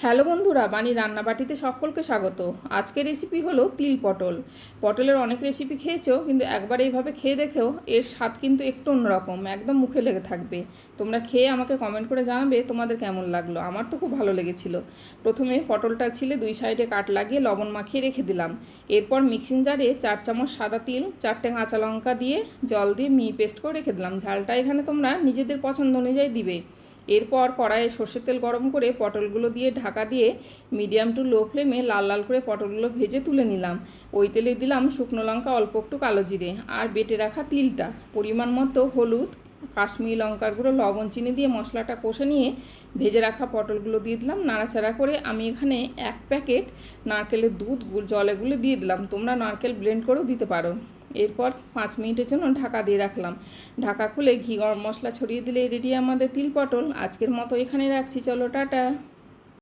Hello বন্ধুরা, বাণী রান্নাবাটিতে সকলকে স্বাগত। আজকের রেসিপি হলো তিল পটল। পটলের অনেক রেসিপি খেয়েছো, কিন্তু একবার এইভাবে খেয়ে দেখেও এর স্বাদ কিন্তু একটু অন্যরকম, একদম মুখে লেগে থাকবে। তোমরা খেয়ে আমাকে কমেন্ট করে জানাবে তোমাদের কেমন লাগলো। আমার তো খুব ভালো লেগেছিল। প্রথমে পটলটা ছিলে দুই সাইডে কাট লাগিয়ে লবণ মাখিয়ে রেখে দিলাম। এরপর মিক্সিং জারে 4 চামচ সাদা তিল, 4টে কাঁচা লঙ্কা দিয়ে জল দিয়ে মিহি পেস্ট করে রেখে দিলাম। ঝালটা এখানে তোমরা নিজেদের পছন্দ অনুযায়ী দিবে। এরপর কড়াইয়ে সর্ষের তেল গরম করে পটলগুলো দিয়ে ঢাকা দিয়ে মিডিয়াম টু লো ফ্লেমে লাল লাল করে পটলগুলো ভেজে তুলে নিলাম। ওই তেলে দিলাম শুকনো লঙ্কা, অল্প একটু কালো জিরে আর বেটে রাখা তিলটা, পরিমাণ মতো হলুদ, কাশ্মীরি লঙ্কার গুঁড়ো, লবণ, চিনি দিয়ে মশলাটা কষে নিয়ে ভেজে রাখা পটলগুলো দিয়ে দিলাম। নাড়াচাড়া করে আমি এখানে 1 প্যাকেট নারকেলের দুধ জলে গুলে দিয়ে দিলাম। তোমরা নারকেল ব্লেন্ড করেও দিতে পারো। এরপর 5 মিনিটের জন্য ঢাকা দিয়ে রাখলাম। ঢাকা খুলে ঘি গরম মশলা ছড়িয়ে দিলে রেডি আমাদের তিল পটল। আজকের মতো এখানে রাখছি, চলো টাটা।